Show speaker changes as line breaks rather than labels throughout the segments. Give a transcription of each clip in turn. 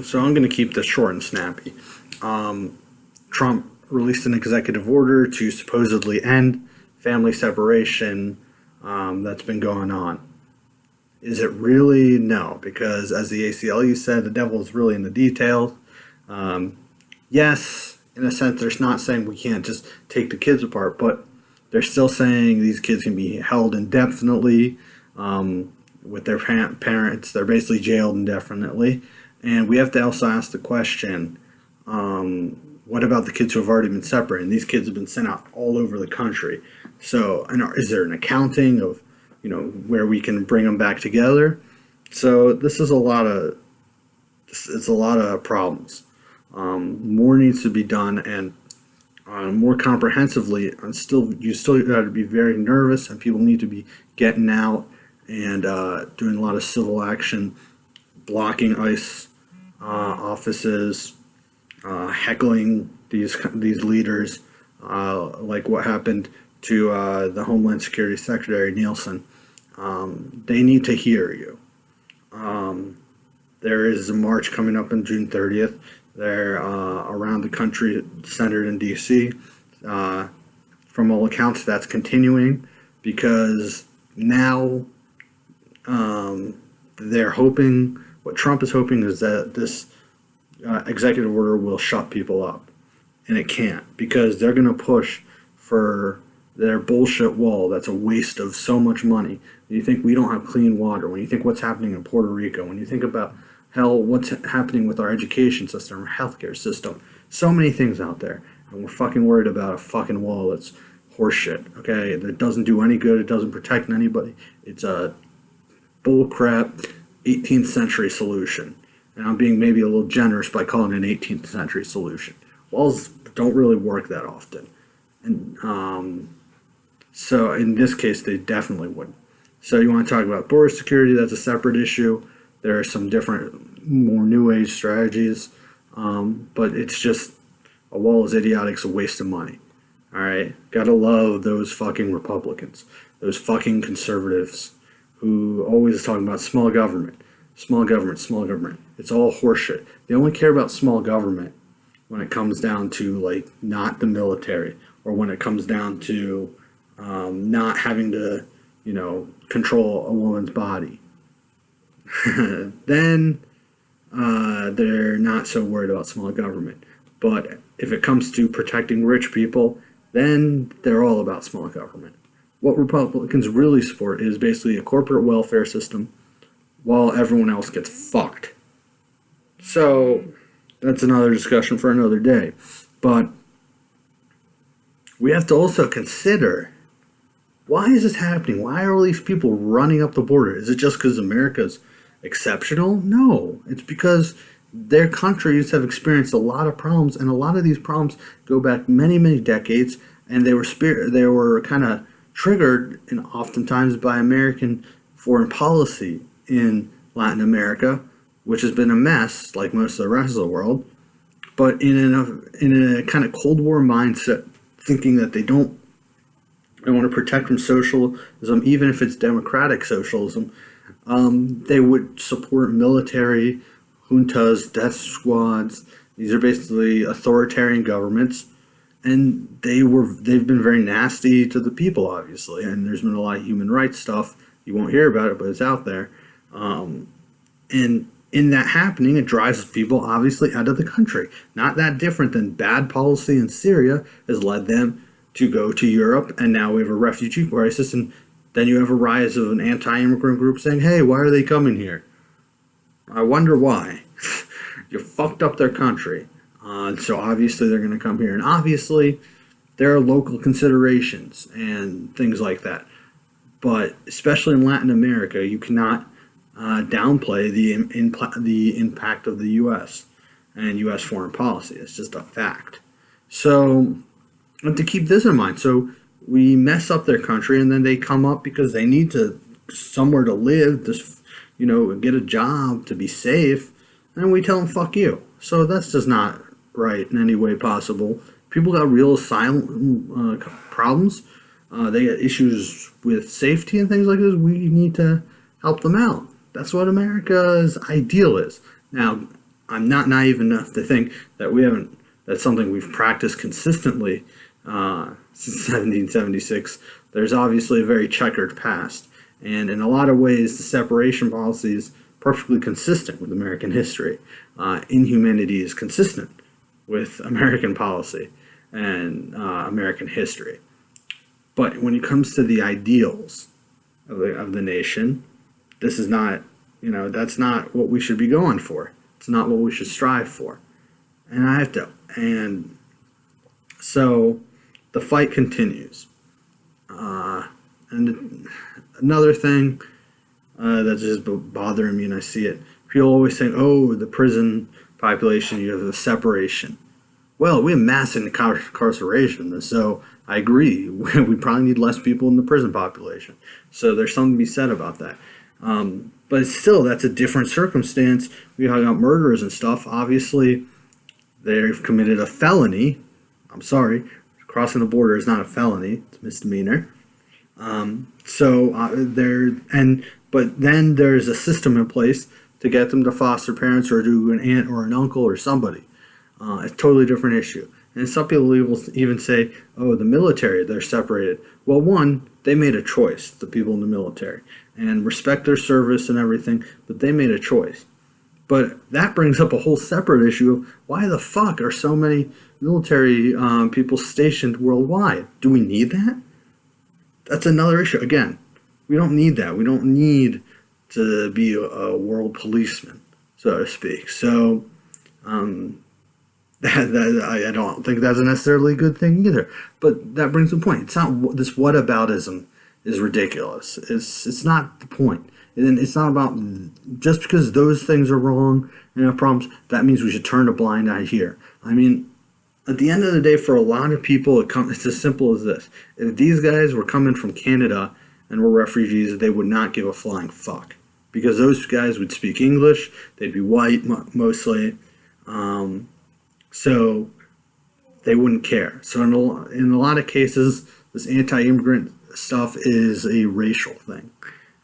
So I'm going to keep this short and snappy. Trump released an executive order to supposedly end family separation that's been going on. Is it really? No, because as the ACLU said, the devil is really in the details. Yes, in a sense, they're not saying we can't just take the kids apart, but they're still saying these kids can be held indefinitely with their parents. They're basically jailed indefinitely. And we have to also ask the question, what about the kids who have already been separated? These kids have been sent out all over the country. So, is there an accounting of, where we can bring them back together? So this is a lot of problems. More needs to be done, and more comprehensively. And you still got to be very nervous, and people need to be getting out and doing a lot of civil action, blocking ICE offices, heckling these leaders, like what happened to the Homeland Security Secretary Nielsen. They need to hear you. There is a march coming up on June 30th. They're around the country, centered in D.C. From all accounts, that's continuing because now they're hoping, what Trump is hoping is that this executive order will shut people up. And it can't, because they're going to push for their bullshit wall that's a waste of so much money. When you think we don't have clean water, when you think what's happening in Puerto Rico, when you think about what's happening with our education system, our healthcare system, so many things out there, and we're fucking worried about a fucking wall that's horseshit, okay? That doesn't do any good, it doesn't protect anybody. It's a bullcrap 18th century solution. And I'm being maybe a little generous by calling it an 18th century solution. Walls don't really work that often. And so in this case, they definitely wouldn't. So you want to talk about border security, that's a separate issue. There are some different, more new age strategies. But it's just, a wall is idiotic, it's a waste of money. All right? Gotta love those fucking Republicans, those fucking conservatives who always talking about small government. Small government, small government. It's all horseshit. They only care about small government when it comes down to, like, not the military, or when it comes down to not having to, control a woman's body. Then they're not so worried about small government. But if it comes to protecting rich people, then they're all about small government. What Republicans really support is basically a corporate welfare system while everyone else gets fucked. So that's another discussion for another day. But we have to also consider, why is this happening? Why are all these people running up the border? Is it just because America's exceptional? No, it's because their countries have experienced a lot of problems, and a lot of these problems go back many, many decades, and they were kind of triggered, and oftentimes, by American foreign policy in Latin America, which has been a mess, like most of the rest of the world. But in a kind of Cold War mindset, thinking that they want to protect from socialism, even if it's democratic socialism, they would support military juntas, death squads. These are basically authoritarian governments, and they've been very nasty to the people, obviously. And there's been a lot of human rights stuff. You won't hear about it, but it's out there. And in that happening, it drives people obviously out of the country. Not that different than bad policy in Syria has led them to go to Europe, and now we have a refugee crisis, and then you have a rise of an anti-immigrant group saying, hey, why are they coming here? I wonder why. You fucked up their country. So obviously they're going to come here. And obviously there are local considerations and things like that. But especially in Latin America, you cannot downplay the impact of the U.S. and U.S. foreign policy. It's just a fact. So we have to keep this in mind. So we mess up their country, and then they come up because they need somewhere to live, get a job, to be safe, and we tell them, fuck you. So that's just not right in any way possible. People got real asylum problems. They got issues with safety and things like this. We need to help them out. That's what America's ideal is. Now, I'm not naive enough to think that we haven't, that's something we've practiced consistently since 1776. There's obviously a very checkered past. And in a lot of ways, the separation policy is perfectly consistent with American history. Inhumanity is consistent with American policy and American history. But when it comes to the ideals of the nation, this is not, that's not what we should be going for. It's not what we should strive for. And so the fight continues. And another thing that's just bothering me, and I see it, people always saying, oh, the prison population, you have a separation. Well, we have mass incarceration, so I agree. We probably need less people in the prison population. So there's something to be said about that. But still, that's a different circumstance. We talk about murderers and stuff. Obviously, they've committed a felony. I'm sorry, crossing the border is not a felony; it's a misdemeanor. But then there's a system in place to get them to foster parents or to an aunt or an uncle or somebody. It's a totally different issue. And some people will even say, oh, the military, they're separated. Well, one, they made a choice, the people in the military, and respect their service and everything, but they made a choice. But that brings up a whole separate issue of why the fuck are so many military people stationed worldwide? Do we need that? That's another issue. Again, we don't need that. We don't need to be a world policeman, so to speak. So, I don't think that's a necessarily good thing either. But that brings the point. It's not, this whataboutism is ridiculous. It's not the point. And it's not about, just because those things are wrong and have problems, that means we should turn a blind eye here. I mean, at the end of the day, for a lot of people, it's as simple as this. If these guys were coming from Canada and were refugees, they would not give a flying fuck. Because those guys would speak English, they'd be white mostly, so they wouldn't care. So in a lot of cases, this anti-immigrant stuff is a racial thing.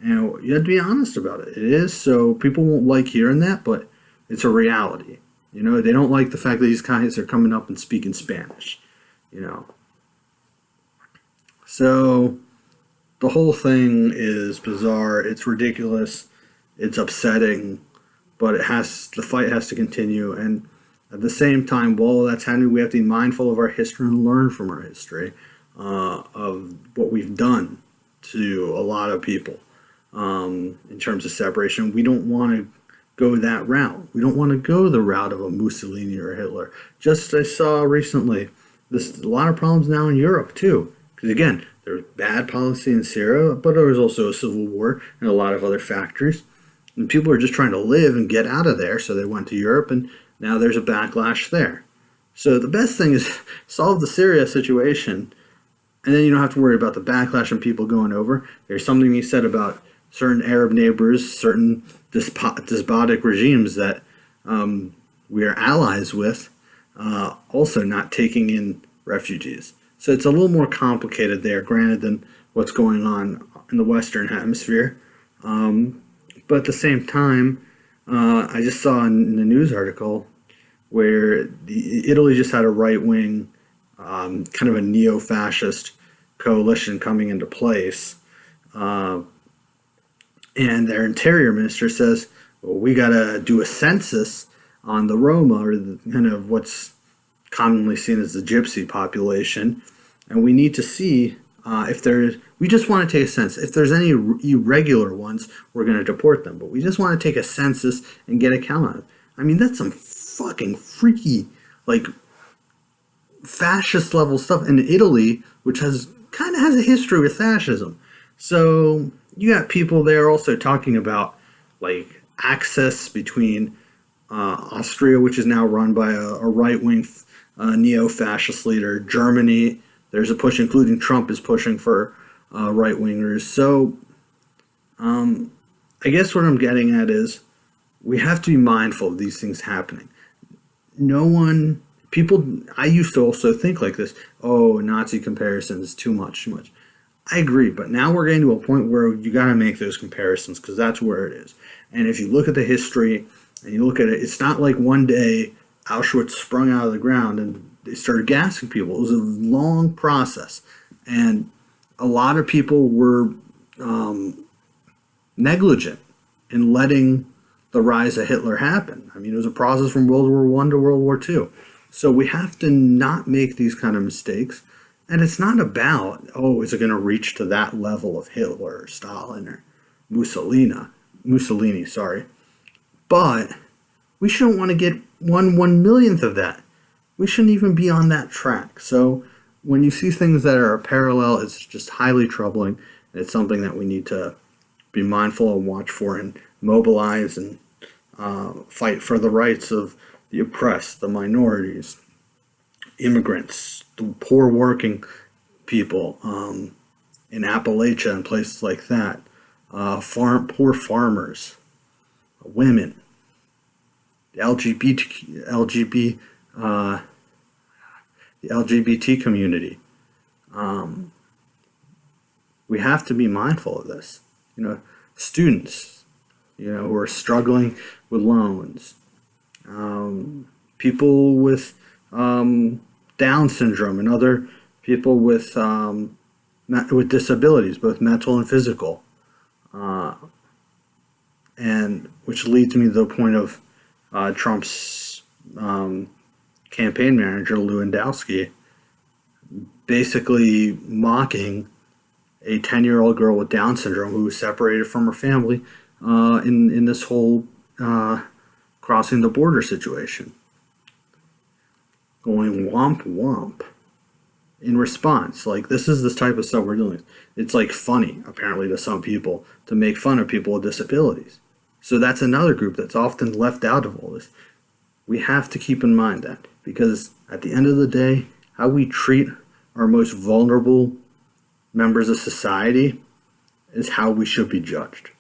And you have to be honest about it. It is, so people won't like hearing that, but it's a reality. They don't like the fact that these guys are coming up and speaking Spanish, So the whole thing is bizarre. It's ridiculous. It's upsetting, but the fight has to continue. And at the same time, while that's happening, we have to be mindful of our history and learn from our history of what we've done to a lot of people in terms of separation. We don't want to go that route. We don't want to go the route of a Mussolini or a Hitler. Just I saw recently, there's a lot of problems now in Europe too. Because again, there's bad policy in Syria, but there was also a civil war and a lot of other factors. And people are just trying to live and get out of there, so they went to Europe, and now there's a backlash there. So the best thing is solve the Syria situation, and then you don't have to worry about the backlash and people going over. There's something you said about certain Arab neighbors, certain despotic regimes that we are allies with, also not taking in refugees. So it's a little more complicated there, granted, than what's going on in the Western Hemisphere. But at the same time, I just saw in the news article where Italy just had a right-wing, kind of a neo-fascist coalition coming into place. And their interior minister says, well, we got to do a census on the Roma, or kind of what's commonly seen as the gypsy population. And we need to see we just want to take a census. If there's any irregular ones, we're going to deport them. But we just want to take a census and get a count on it. I mean, that's some fucking freaky, fascist level stuff in Italy, which kind of has a history with fascism. So you got people there also talking about access between Austria, which is now run by a right-wing neo-fascist leader. Germany, there's a push, including Trump is pushing for right-wingers. So I guess what I'm getting at is we have to be mindful of these things happening. I used to also think like this, oh, Nazi comparisons, too much. I agree, but now we're getting to a point where you got to make those comparisons because that's where it is. And if you look at the history And you look at it, it's not like one day Auschwitz sprung out of the ground and they started gassing people. It was a long process. And a lot of people were negligent in letting the rise of Hitler happen. I mean, it was a process from World War One to World War Two. So we have to not make these kind of mistakes. And it's not about, oh, is it going to reach to that level of Hitler or Stalin or Mussolini, sorry. But we shouldn't want to get one millionth of that. We shouldn't even be on that track. So when you see things that are parallel, it's just highly troubling. It's something that we need to be mindful and watch for and mobilize and fight for the rights of the oppressed, the minorities, immigrants, the poor working people in Appalachia and places like that, poor farmers, women, the LGBT community. We have to be mindful of this. Students, who are struggling with loans, people with Down syndrome and other people with disabilities, both mental and physical, and which leads me to the point of Trump's campaign manager Lewandowski basically mocking a 10-year-old girl with Down syndrome who was separated from her family in this whole crossing the border situation. Going womp womp in response. Like, this is the type of stuff we're doing. It's like funny, apparently, to some people to make fun of people with disabilities. So that's another group that's often left out of all this. We have to keep in mind that, because at the end of the day, how we treat our most vulnerable members of society is how we should be judged.